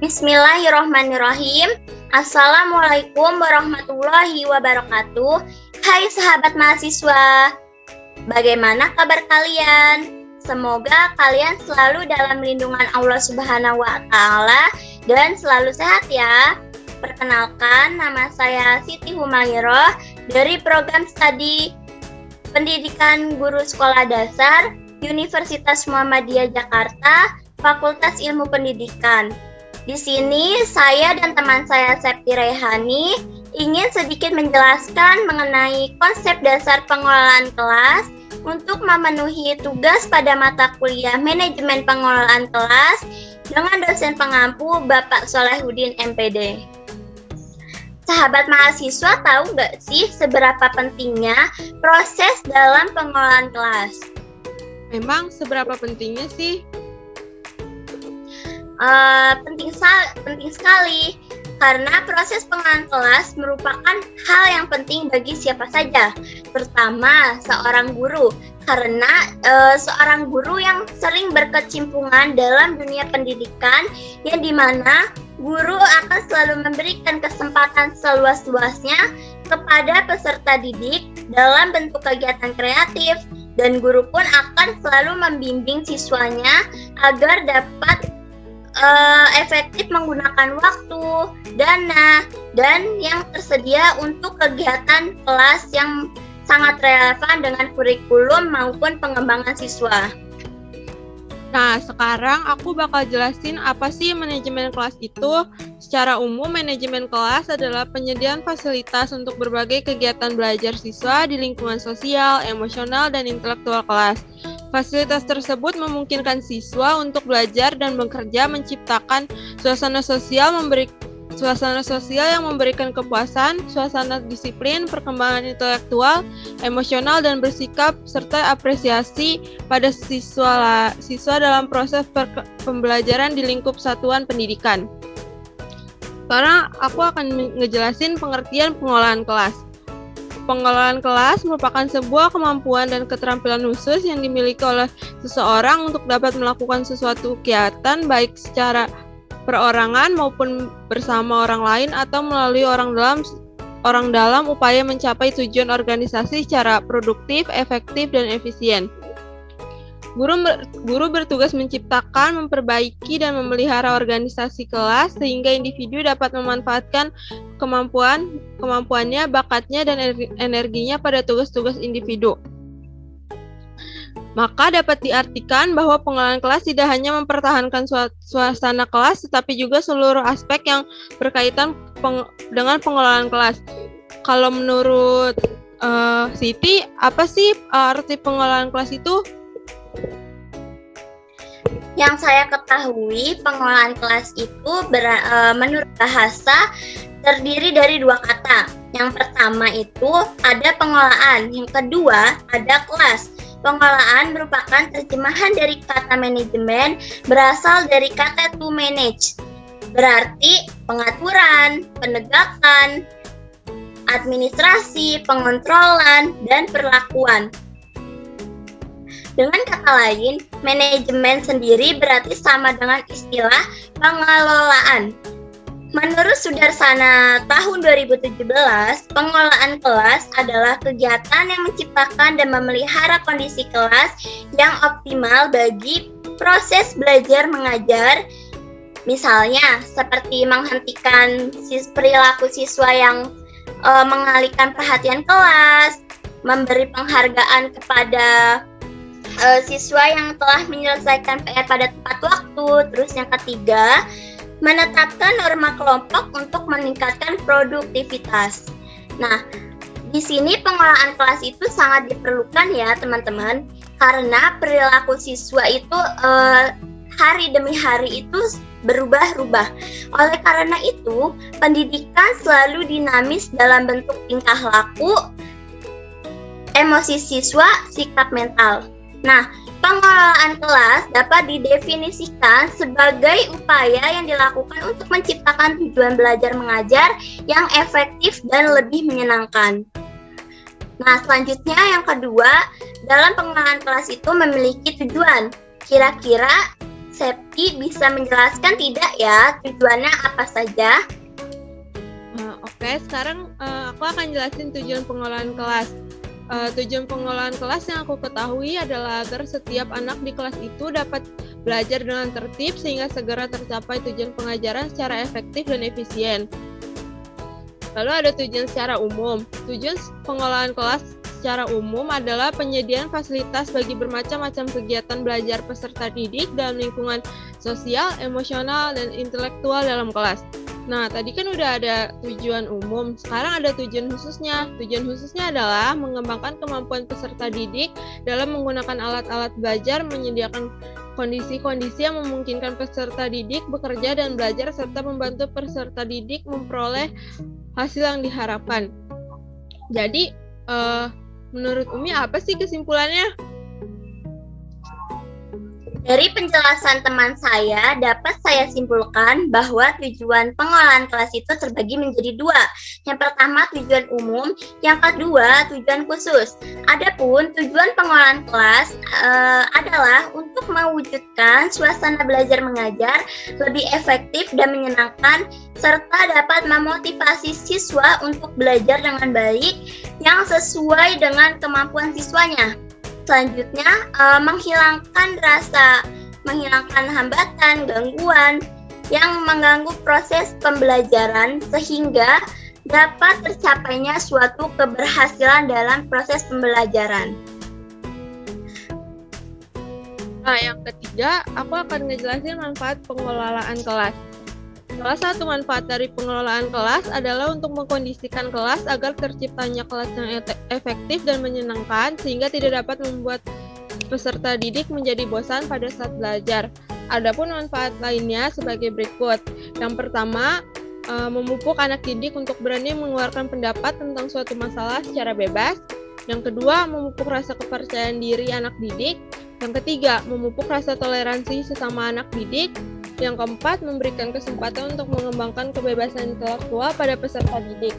Bismillahirrahmanirrahim. Assalamualaikum warahmatullahi wabarakatuh. Hai sahabat mahasiswa, bagaimana kabar kalian? Semoga kalian selalu dalam lindungan Allah Subhanahu wa Ta'ala dan selalu sehat ya. Perkenalkan, nama saya Siti Humairah dari program studi Pendidikan Guru Sekolah Dasar Universitas Muhammadiyah Jakarta, Fakultas Ilmu Pendidikan. Di sini saya dan teman saya Septi Rehani ingin sedikit menjelaskan mengenai konsep dasar pengelolaan kelas untuk memenuhi tugas pada mata kuliah Manajemen Pengelolaan Kelas dengan dosen pengampu Bapak Solehudin MPD. Sahabat mahasiswa tahu nggak sih seberapa pentingnya proses dalam pengelolaan kelas? Memang seberapa pentingnya sih? Penting sekali, karena proses pengelolaan kelas merupakan hal yang penting bagi siapa saja, terutama seorang guru, karena seorang guru yang sering berkecimpungan dalam dunia pendidikan, yang dimana guru akan selalu memberikan kesempatan seluas-luasnya kepada peserta didik dalam bentuk kegiatan kreatif, dan guru pun akan selalu membimbing siswanya agar dapat efektif menggunakan waktu, dana, dan yang tersedia untuk kegiatan kelas yang sangat relevan dengan kurikulum maupun pengembangan siswa. Nah, sekarang aku bakal jelasin apa sih manajemen kelas itu. Secara umum, manajemen kelas adalah penyediaan fasilitas untuk berbagai kegiatan belajar siswa di lingkungan sosial, emosional, dan intelektual kelas. Fasilitas tersebut memungkinkan siswa untuk belajar dan bekerja menciptakan suasana sosial yang memberikan kepuasan, suasana disiplin, perkembangan intelektual, emosional, dan bersikap, serta apresiasi pada siswa dalam proses pembelajaran di lingkup satuan pendidikan. Sekarang aku akan ngejelasin pengertian pengelolaan kelas. Pengelolaan kelas merupakan sebuah kemampuan dan keterampilan khusus yang dimiliki oleh seseorang untuk dapat melakukan sesuatu kegiatan baik secara perorangan maupun bersama orang lain atau melalui orang dalam upaya mencapai tujuan organisasi secara produktif, efektif, dan efisien. Guru bertugas menciptakan, memperbaiki, dan memelihara organisasi kelas sehingga individu dapat memanfaatkan kemampuannya, bakatnya, dan energinya pada tugas-tugas individu. Maka dapat diartikan bahwa pengelolaan kelas tidak hanya mempertahankan suasana kelas, tetapi juga seluruh aspek yang berkaitan dengan pengelolaan kelas. Kalau menurut Siti, apa sih arti pengelolaan kelas itu? Yang saya ketahui, pengelolaan kelas itu menurut bahasa terdiri dari dua kata. Yang pertama itu ada pengelolaan, yang kedua ada kelas. Pengelolaan merupakan terjemahan dari kata manajemen, berasal dari kata to manage, berarti pengaturan, penegakan, administrasi, pengontrolan, dan perlakuan. Dengan kata lain, manajemen sendiri berarti sama dengan istilah pengelolaan. Menurut Sudarsana tahun 2017, pengelolaan kelas adalah kegiatan yang menciptakan dan memelihara kondisi kelas yang optimal bagi proses belajar mengajar. Misalnya, seperti menghentikan perilaku siswa yang mengalihkan perhatian kelas, memberi penghargaan kepada siswa yang telah menyelesaikan PR pada tepat waktu. Terus yang ketiga, menetapkan norma kelompok untuk meningkatkan produktivitas. Nah, di sini pengelolaan kelas itu sangat diperlukan ya teman-teman, karena perilaku siswa itu hari demi hari itu berubah-ubah. Oleh karena itu, pendidikan selalu dinamis dalam bentuk tingkah laku, emosi siswa, sikap mental. Nah, pengelolaan kelas dapat didefinisikan sebagai upaya yang dilakukan untuk menciptakan tujuan belajar mengajar yang efektif dan lebih menyenangkan. Nah, selanjutnya yang kedua, dalam pengelolaan kelas itu memiliki tujuan. Kira-kira Septi bisa menjelaskan tidak ya tujuannya apa saja? Oke, sekarang aku akan jelasin tujuan pengelolaan kelas. Tujuan pengelolaan kelas yang aku ketahui adalah agar setiap anak di kelas itu dapat belajar dengan tertib sehingga segera tercapai tujuan pengajaran secara efektif dan efisien. Lalu ada tujuan secara umum. Tujuan pengelolaan kelas secara umum adalah penyediaan fasilitas bagi bermacam-macam kegiatan belajar peserta didik dalam lingkungan sosial, emosional, dan intelektual dalam kelas. Nah, tadi kan udah ada tujuan umum, sekarang ada tujuan khususnya. Tujuan khususnya adalah mengembangkan kemampuan peserta didik dalam menggunakan alat-alat belajar, menyediakan kondisi-kondisi yang memungkinkan peserta didik bekerja dan belajar, serta membantu peserta didik memperoleh hasil yang diharapkan. Jadi, menurut Umi apa sih kesimpulannya? Dari penjelasan teman saya, dapat saya simpulkan bahwa tujuan pengelolaan kelas itu terbagi menjadi dua. Yang pertama tujuan umum, yang kedua tujuan khusus. Adapun tujuan pengelolaan kelas adalah untuk mewujudkan suasana belajar mengajar lebih efektif dan menyenangkan, serta dapat memotivasi siswa untuk belajar dengan baik yang sesuai dengan kemampuan siswanya. Selanjutnya, menghilangkan hambatan, gangguan yang mengganggu proses pembelajaran sehingga dapat tercapainya suatu keberhasilan dalam proses pembelajaran. Nah, yang ketiga, aku akan ngejelasin manfaat pengelolaan kelas. Salah satu manfaat dari pengelolaan kelas adalah untuk mengkondisikan kelas agar terciptanya kelas yang efektif dan menyenangkan sehingga tidak dapat membuat peserta didik menjadi bosan pada saat belajar. Adapun manfaat lainnya sebagai berikut. Yang pertama, memupuk anak didik untuk berani mengeluarkan pendapat tentang suatu masalah secara bebas. Yang kedua, memupuk rasa kepercayaan diri anak didik. Yang ketiga, memupuk rasa toleransi sesama anak didik. Yang keempat, memberikan kesempatan untuk mengembangkan kebebasan intelektual pada peserta didik.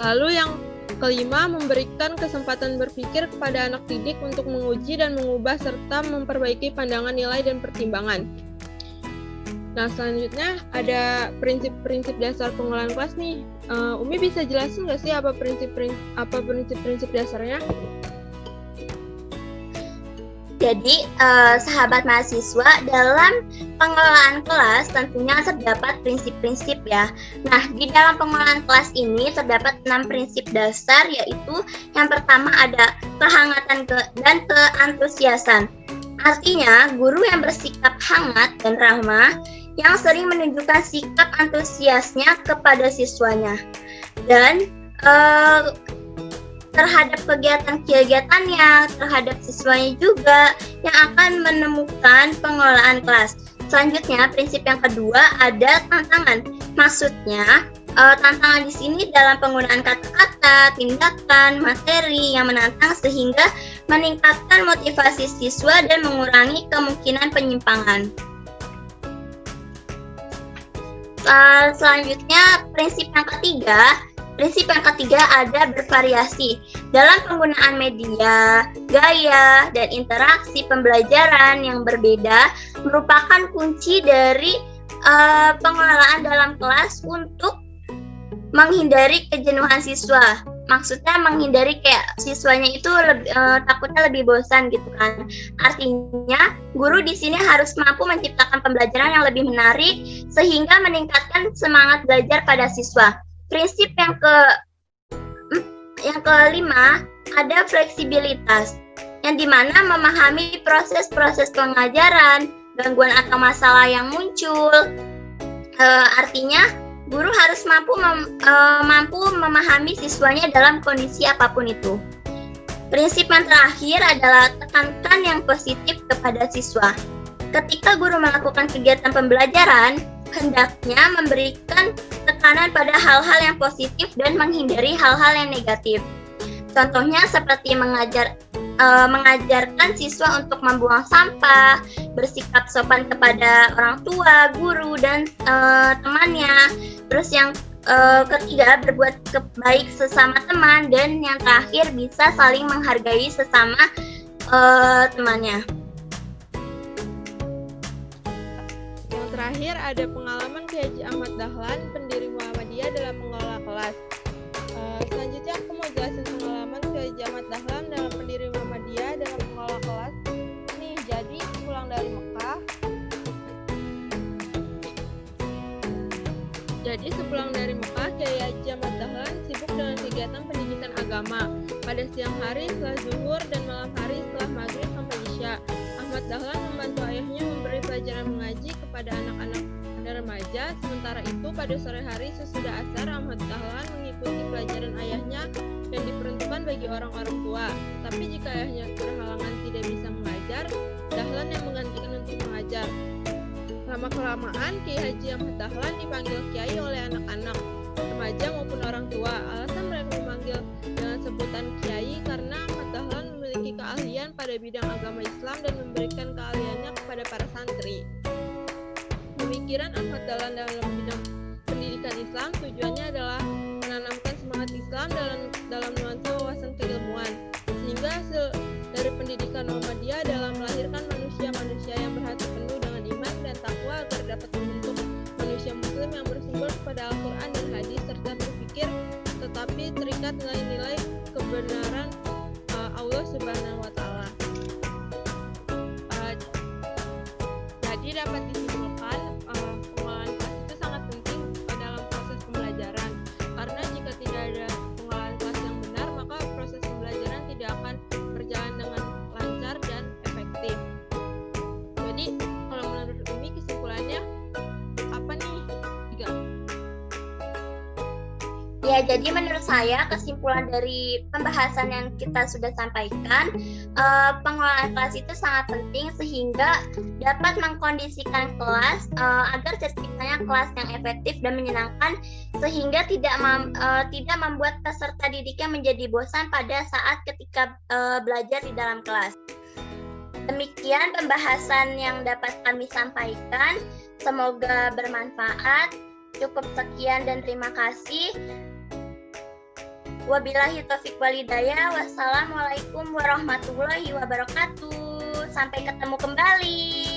Lalu yang kelima, memberikan kesempatan berpikir kepada anak didik untuk menguji dan mengubah serta memperbaiki pandangan, nilai, dan pertimbangan. Nah, selanjutnya ada prinsip-prinsip dasar pengelolaan kelas nih. Umi bisa jelasin nggak sih apa prinsip-prinsip dasarnya? Jadi, sahabat mahasiswa, dalam pengelolaan kelas tentunya terdapat prinsip-prinsip ya. Nah, di dalam pengelolaan kelas ini terdapat 6 prinsip dasar, yaitu yang pertama ada kehangatan dan keantusiasan. Artinya, guru yang bersikap hangat dan ramah, yang sering menunjukkan sikap antusiasnya kepada siswanya. Dan terhadap kegiatan-kegiatannya, terhadap siswanya juga yang akan menemukan pengelolaan kelas. Selanjutnya, prinsip yang kedua ada tantangan. Maksudnya, tantangan di sini dalam penggunaan kata-kata, tindakan, materi yang menantang sehingga meningkatkan motivasi siswa dan mengurangi kemungkinan penyimpangan. Selanjutnya, prinsip yang ketiga ada bervariasi. Dalam penggunaan media, gaya, dan interaksi pembelajaran yang berbeda merupakan kunci dari pengelolaan dalam kelas untuk menghindari kejenuhan siswa. Maksudnya menghindari kayak siswanya itu takutnya lebih bosan gitu kan. Artinya guru di sini harus mampu menciptakan pembelajaran yang lebih menarik sehingga meningkatkan semangat belajar pada siswa. Prinsip yang kelima ada fleksibilitas, yang dimana memahami proses-proses pengajaran, gangguan atau masalah yang muncul. Artinya guru harus mampu memahami siswanya dalam kondisi apapun itu. Prinsip yang terakhir adalah tekankan yang positif kepada siswa. Ketika guru melakukan kegiatan pembelajaran, hendaknya memberikan tekanan pada hal-hal yang positif dan menghindari hal-hal yang negatif. Contohnya seperti mengajarkan siswa untuk membuang sampah, bersikap sopan kepada orang tua, guru, dan temannya. Terus yang ketiga, berbuat baik sesama teman, dan yang terakhir bisa saling menghargai sesama temannya. Yang terakhir ada pengalaman Kiai Haji Ahmad Dahlan, pendiri Muhammadiyah dalam mengelola kelas. Selanjutnya aku mau jelasin pengalaman Kiai Haji Ahmad Dahlan dalam pendiri Muhammadiyah dalam mengelola kelas. Nih, jadi pulang dari Mekah. Jadi sepulang dari Mekah, Kiai Haji Ahmad Dahlan sibuk dengan kegiatan pendidikan agama. Pada siang hari setelah zuhur dan malam hari setelah maghrib sampai isya, Ahmad Dahlan membantu ayahnya memberi pelajaran mengaji kepada anak-anak dan remaja. Sementara itu pada sore hari sesudah asar, Ahmad Dahlan mengikuti pelajaran ayahnya yang diperuntukkan bagi orang-orang tua. Tapi jika ayahnya berhalangan tidak bisa mengajar, Dahlan yang menggantikan untuk mengajar. Lama-kelamaan Kiai Haji Ahmad Dahlan dipanggil Kiai oleh anak-anak, remaja maupun orang tua. Alasan mereka memanggil dengan sebutan Kiai karena Ahmad Dahlan memiliki keahlian pada bidang agama Islam dan memberikan keahliannya kepada para santri. Pemikiran Ahmad Dahlan dalam bidang pendidikan Islam tujuannya adalah menanamkan semangat Islam dalam nuansa wawasan keilmuan, sehingga hasil dari pendidikan Muhammadiyah dalam melahirkan manusia-manusia yang berhati penuh dengan iman dan takwa agar dapat membentuk manusia muslim yang bersumber kepada Al-Quran dan Hadis serta berpikir tetapi terikat nilai-nilai kebenaran Allah Subhanahu wa Ta'ala. Jadi dapat disimpulkan pengolahan kelas itu sangat penting dalam proses pembelajaran, karena jika tidak ada pengolahan kelas yang benar maka proses pembelajaran tidak akan berjalan dengan lancar dan efektif. Jadi kalau menurut Umi kesimpulannya apa nih? 3. Ya, jadi menurut saya kesimpulan dari pembahasan yang kita sudah sampaikan, pengelolaan kelas itu sangat penting sehingga dapat mengkondisikan kelas agar terciptanya kelas yang efektif dan menyenangkan, sehingga tidak membuat peserta didiknya menjadi bosan pada saat ketika belajar di dalam kelas. Demikian pembahasan yang dapat kami sampaikan. Semoga bermanfaat. Cukup sekian dan terima kasih. Wabillahi taufiq walhidayah. Wassalamualaikum warahmatullahi wabarakatuh. Sampai ketemu kembali.